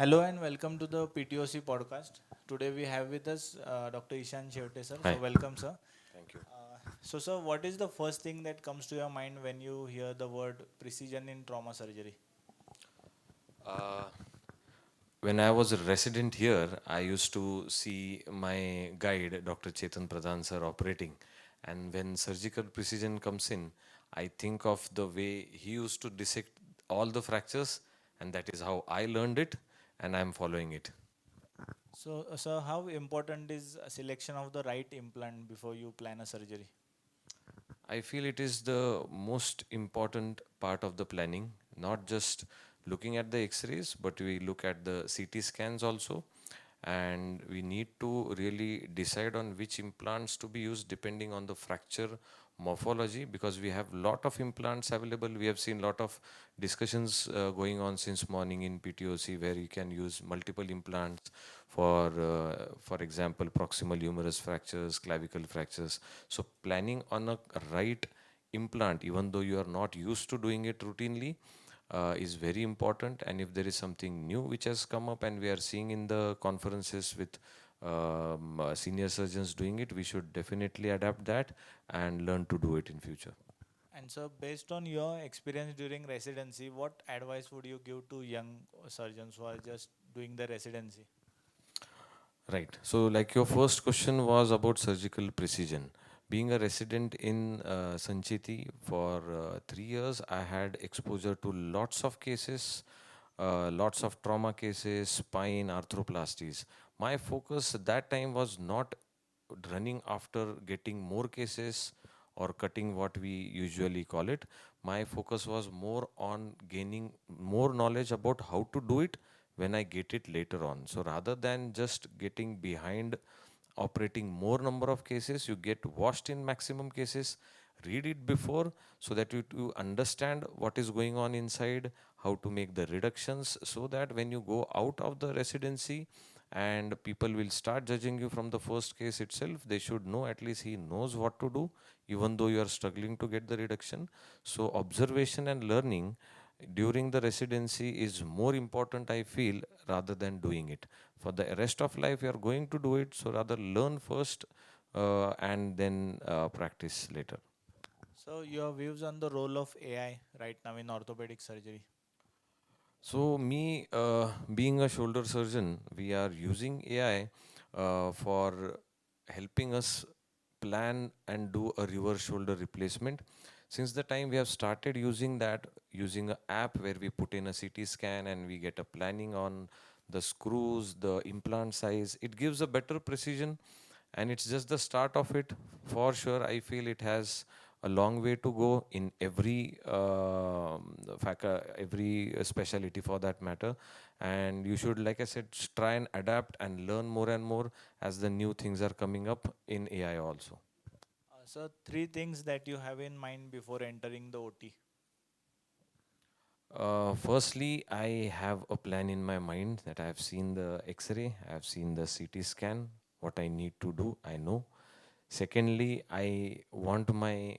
Hello and welcome to the PTOC podcast. Today we have with us Dr. Ishan Shevate sir. So Hi. welcome sir. Thank you. So sir, what is the first thing that comes to your mind when you hear the word precision in trauma surgery? Uh, when I was a resident here, I used to see my guide, Dr. Chetan Pradhan sir, operating. And when surgical precision comes in, I think of the way he used to dissect all the fractures, and that is how I learned it, and I'm following it. So sir, how important is a selection of the right implant before you plan a surgery? I feel it is the most important part of the planning, not just looking at the x rays, but we look at the CT scans also. And we need to really decide on which implants to be used depending on the fracture morphology, because we have lot of implants available. We have seen lot of discussions going on since morning in PTOC where you can use multiple implants for example, proximal humerus fractures, clavicle fractures. So planning on a right implant, even though you are not used to doing it routinely, is very important. And if there is something new which has come up and we are seeing in the conferences with senior surgeons doing it, we should definitely adapt that and learn to do it in future. And so based on your experience during residency, what advice would you give to young surgeons who are just doing the residency? Right. So, like your first question was about surgical precision. Being a resident in Sancheti for 3 years, I had exposure to lots of cases, lots of trauma cases, spine, arthroplasties. My focus at that time was not running after getting more cases or cutting what we usually call it. My focus was more on gaining more knowledge about how to do it when I get it later on. So rather than just getting behind operating more number of cases, you get washed in maximum cases. Read it before so that you understand what is going on inside, how to make the reductions, so that when you go out of the residency and people will start judging you from the first case itself, they should know at least he knows what to do, even though you are struggling to get the reduction. So observation and learning during the residency is more important, I feel, rather than doing it. For the rest of life, you are going to do it, so rather learn first and then practice later. So your views on the role of AI right now in orthopedic surgery? So, me being a shoulder surgeon, we are using AI for helping us plan and do a reverse shoulder replacement. Since the time we have started using that, using an app where we put in a CT scan and we get a planning on the screws, the implant size, it gives a better precision, and it's just the start of it. For sure, I feel it has a long way to go in every every specialty for that matter. And you should, like I said, try and adapt and learn more and more as the new things are coming up in AI also. So three things that you have in mind before entering the OT. Firstly, I have a plan in my mind that I have seen the X-ray, I have seen the CT scan, what I need to do, I know. Secondly, I want my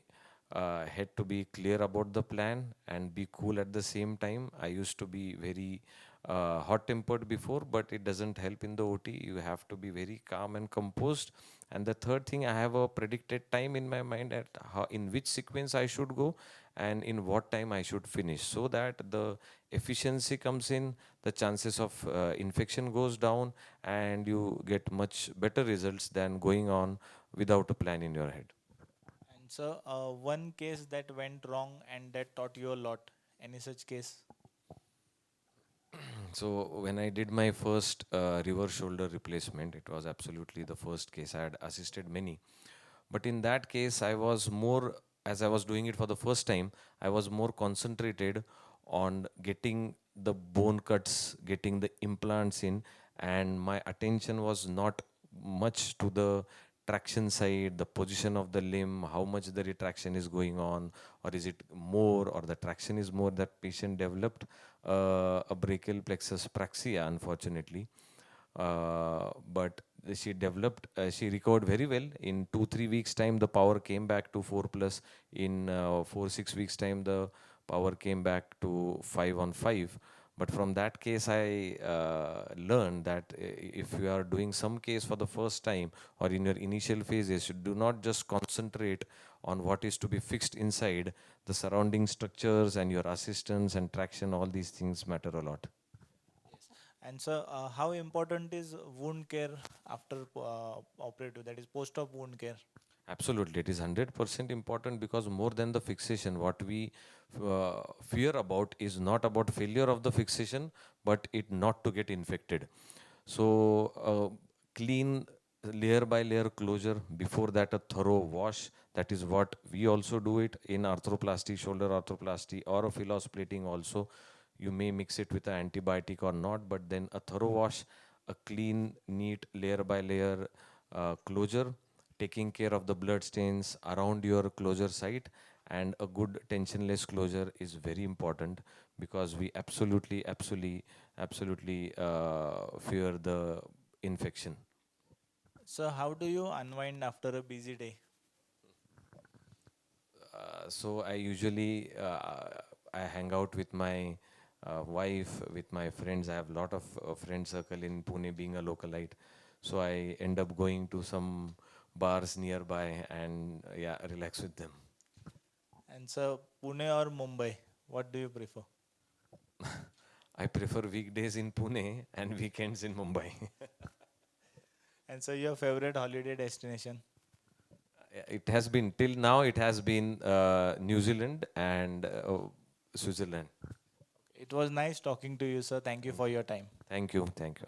head to be clear about the plan and be cool at the same time. I used to be very hot-tempered before, but it doesn't help in the OT. You have to be very calm and composed. And the third thing, I have a predicted time in my mind at how, in which sequence I should go and in what time I should finish, so that the efficiency comes in, the chances of infection goes down, and you get much better results than going on without a plan in your head. And so one case that went wrong and that taught you a lot. Any such case? So when I did my first reverse shoulder replacement, it was absolutely the first case. I had assisted many, but in that case, I was more, as I was doing it for the first time, I was more concentrated on getting the bone cuts, getting the implants in, and my attention was not much to the traction side, the position of the limb, how much the retraction is going on, or is it more, or the traction is more. That patient developed a brachial plexus praxia, unfortunately. But she recovered very well. In 2 3 weeks time, the power came back to 4 plus. In 4 6 weeks time, the power came back to 5 on 5. But from that case, I learned that if you are doing some case for the first time or in your initial phases, you do not just concentrate on what is to be fixed inside. The surrounding structures and your assistance and traction, all these things matter a lot. And so, how important is wound care after operative, that is post-op wound care? Absolutely, it is 100% important because more than the fixation, what we fear about is not about failure of the fixation, but it not to get infected. So, clean layer by layer closure, before that a thorough wash. That is what we also do it in arthroplasty, shoulder arthroplasty or a philos plating also. You may mix it with an antibiotic or not, but then a thorough wash, a clean, neat layer by layer closure, taking care of the blood stains around your closure site, and a good tensionless closure is very important because we absolutely fear the infection. So, how do you unwind after a busy day? So I usually I hang out with my wife, with my friends. I have a lot of friend circle in Pune, being a localite. So I end up going to some bars nearby and yeah, relax with them. And so, Pune or Mumbai, what do you prefer? I prefer weekdays in Pune and weekends in Mumbai. And so, your favorite holiday destination? It has been till now. It has been New Zealand and Switzerland. It was nice talking to you, sir. Thank you Thank for you. your time. Thank you. Thank you.